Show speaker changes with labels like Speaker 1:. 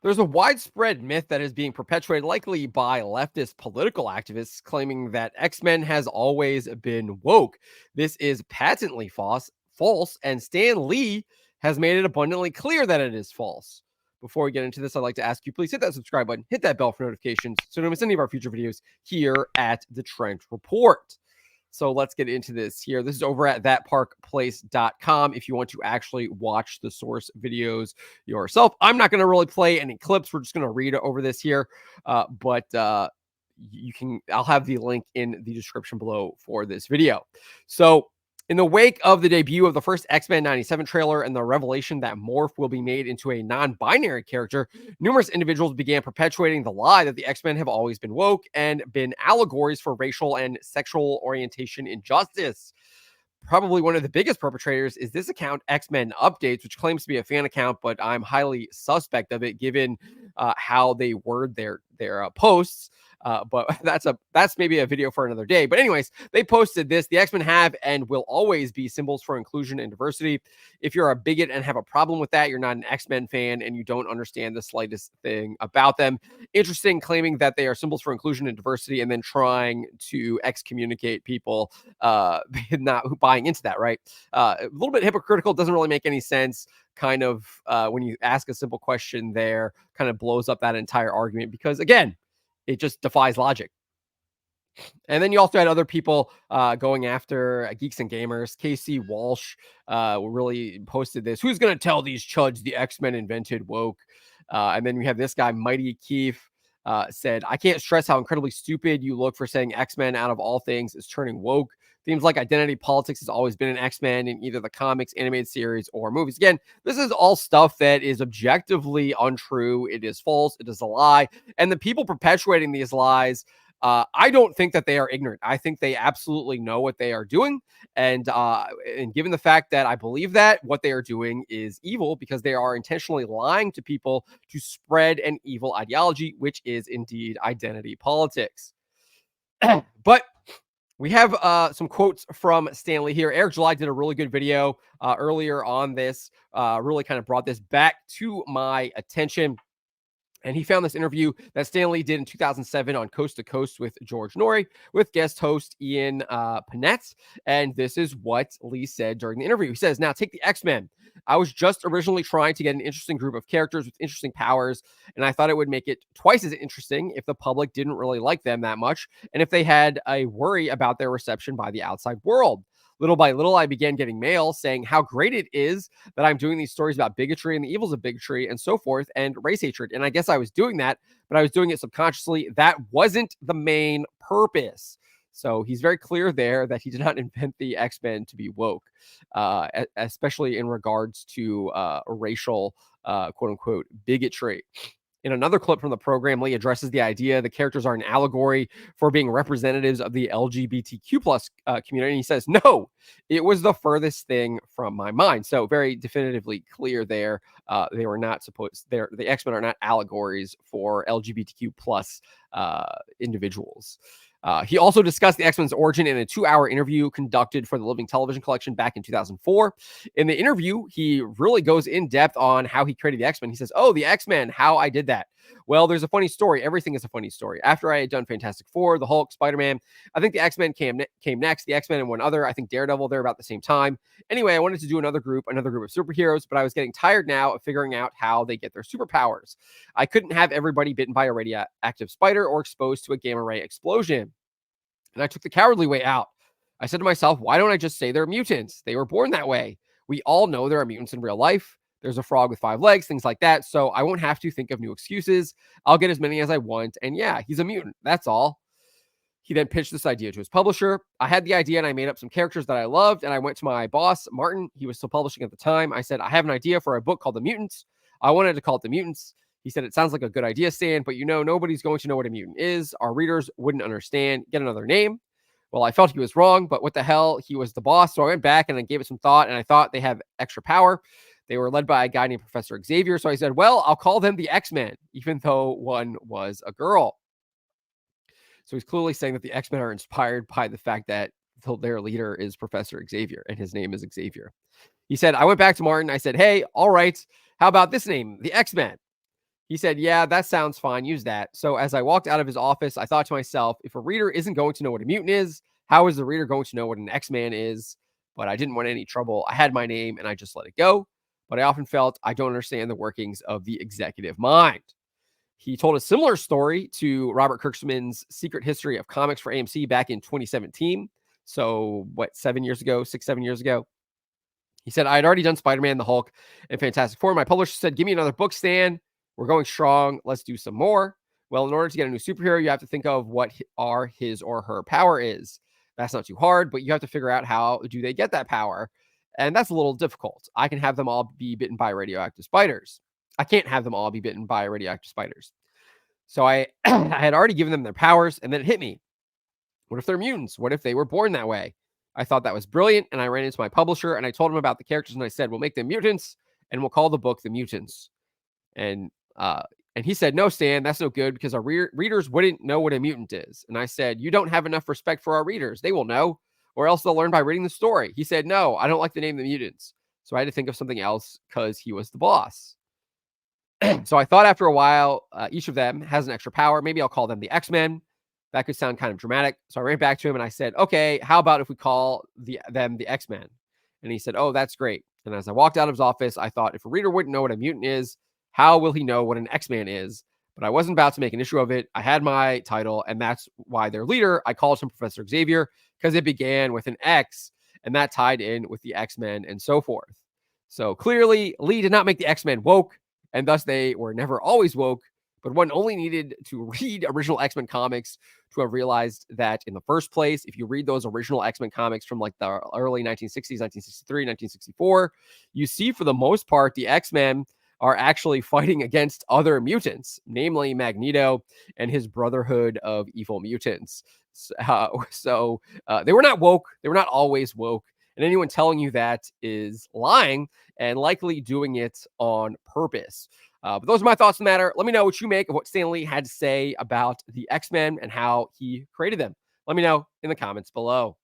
Speaker 1: There's a widespread myth that is being perpetuated, likely by leftist political activists, claiming that X-Men has always been woke. This is patently false, and Stan Lee has made it abundantly clear that it is false. Before we get into this, I'd like to ask you, please hit that subscribe button, hit that bell for notifications so you don't miss any of our future videos here at the Trent Report. So let's get into this here. This is over at thatparkplace.com if you want to actually watch the source videos yourself. I'm not going to really play any clips. We're just going to read over this here. But you can, I'll have the link in the description below for this video. So in the wake of the debut of the first X-Men 97 trailer and the revelation that Morph will be made into a non-binary character, numerous individuals began perpetuating the lie that the X-Men have always been woke and been allegories for racial and sexual orientation injustice. Probably one of the biggest perpetrators is this account, X-Men Updates, which claims to be a fan account, but I'm highly suspect of it given how they word their posts. But that's maybe a video for another day. But anyways, they posted this. The X-Men have and will always be symbols for inclusion and diversity. If you're a bigot and have a problem with that, you're not an X-Men fan and you don't understand the slightest thing about them. Interesting, claiming that they are symbols for inclusion and diversity and then trying to excommunicate people not buying into that, right? A little bit hypocritical, doesn't really make any sense. Kind of when you ask a simple question there, kind of blows up that entire argument because, again, it just defies logic. And then you also had other people going after Geeks and Gamers. Casey Walsh really posted this. Who's going to tell these chuds the X-Men invented woke? And then we have this guy, Mighty Keefe, said, I can't stress how incredibly stupid you look for saying X-Men out of all things is turning woke. Themes like identity politics has always been an X-Men in either the comics, animated series, or movies. Again, this is all stuff that is objectively untrue. It is false. It is a lie. And the people perpetuating these lies, I don't think that they are ignorant. I think they absolutely know what they are doing. And given the fact that I believe that what they are doing is evil because they are intentionally lying to people to spread an evil ideology, which is indeed identity politics. But we have some quotes from Stan Lee here. Eric July did a really good video earlier on this, really kind of brought this back to my attention. And he found this interview that Stan Lee did in 2007 on Coast to Coast with George Norrie with guest host Ian Panette. And this is what Lee said during the interview. He says, now take the X-Men. I was just originally trying to get an interesting group of characters with interesting powers, and I thought it would make it twice as interesting if the public didn't really like them that much, and if they had a worry about their reception by the outside world. Little by little, I began getting mail saying how great it is that I'm doing these stories about bigotry and the evils of bigotry and so forth and race hatred. And I guess I was doing that, but I was doing it subconsciously. That wasn't the main purpose. So he's very clear there that he did not invent the X-Men to be woke, especially in regards to racial, quote unquote, bigotry. In another clip from the program, Lee addresses the idea the characters are an allegory for being representatives of the LGBTQ plus community. And he says, no, it was the furthest thing from my mind. So very definitively clear there. They were not supposed, the X-Men are not allegories for LGBTQ plus individuals. He also discussed the X-Men's origin in a 2-hour interview conducted for the Living Television Collection back in 2004. In the interview, he really goes in depth on how he created the X-Men. He says, oh, the X-Men, how I did that. Well, there's a funny story. Everything is a funny story. After I had done Fantastic Four, the Hulk, Spider-Man, I think the X-Men came next. The X-Men and one other, I think Daredevil, they're about the same time. Anyway, I wanted to do another group of superheroes, but I was getting tired now of figuring out how they get their superpowers. I couldn't have everybody bitten by a radioactive spider or exposed to a gamma ray explosion. And I took the cowardly way out. I said to myself, why don't I just say they're mutants? They were born that way. We all know there are mutants in real life. There's a frog with 5 legs, things like that. So I won't have to think of new excuses. I'll get as many as I want. And yeah, he's a mutant. That's all. He then pitched this idea to his publisher. I had the idea and I made up some characters that I loved. And I went to my boss, Martin. He was still publishing at the time. I said, I have an idea for a book called The Mutants. I wanted to call it The Mutants. He said, it sounds like a good idea, Stan, but nobody's going to know what a mutant is. Our readers wouldn't understand. Get another name. Well, I felt he was wrong, but what the hell? He was the boss. So I went back and I gave it some thought, and I thought they have extra power. They were led by a guy named Professor Xavier. So I said, well, I'll call them the X-Men, even though one was a girl. So he's clearly saying that the X-Men are inspired by the fact that their leader is Professor Xavier, and his name is Xavier. He said, I went back to Martin. I said, hey, all right, how about this name, the X-Men? He said, "Yeah, that sounds fine. Use that." So as I walked out of his office, I thought to myself, if a reader isn't going to know what a mutant is, how is the reader going to know what an X-Man is? But I didn't want any trouble. I had my name and I just let it go. But I often felt I don't understand the workings of the executive mind. He told a similar story to Robert Kirkman's Secret History of Comics for AMC back in 2017. So, what, 7 years ago, 6, 7 years ago? He said, I had already done Spider Man, the Hulk, and Fantastic Four. My publisher said, give me another book, Stan. We're going strong. Let's do some more. Well, in order to get a new superhero, you have to think of what his or her power is. That's not too hard, but you have to figure out how do they get that power. And that's a little difficult. I can have them all be bitten by radioactive spiders. I can't have them all be bitten by radioactive spiders. So I had already given them their powers, and then it hit me. What if they're mutants? What if they were born that way? I thought that was brilliant, and I ran into my publisher and I told him about the characters, and I said, "We'll make them mutants, and we'll call the book The Mutants." And uh, and he said, "No, Stan, that's no good because our readers wouldn't know what a mutant is." And I said, "You don't have enough respect for our readers. They will know, or else they'll learn by reading the story." He said, "No, I don't like the name The Mutants." So I had to think of something else because he was the boss. So I thought after a while, each of them has an extra power. Maybe I'll call them the X-Men. That could sound kind of dramatic. So I ran back to him and I said, okay, how about if we call them the X-Men? And he said, oh, that's great. And as I walked out of his office, I thought if a reader wouldn't know what a mutant is, how will he know what an X-Man is? But I wasn't about to make an issue of it. I had my title, and that's why their leader, I called him Professor Xavier because it began with an X, and that tied in with the X-Men and so forth. So clearly, Lee did not make the X-Men woke, and thus they were never always woke. But one only needed to read original X-Men comics to have realized that in the first place, if you read those original X-Men comics from like the early 1960s, 1963, 1964, you see for the most part, the X-Men are actually fighting against other mutants, namely Magneto and his Brotherhood of Evil Mutants. So they were not woke. They were not always woke. And anyone telling you that is lying and likely doing it on purpose. But those are my thoughts on the matter. Let me know what you make of what Stan Lee had to say about the X-Men and how he created them. Let me know in the comments below.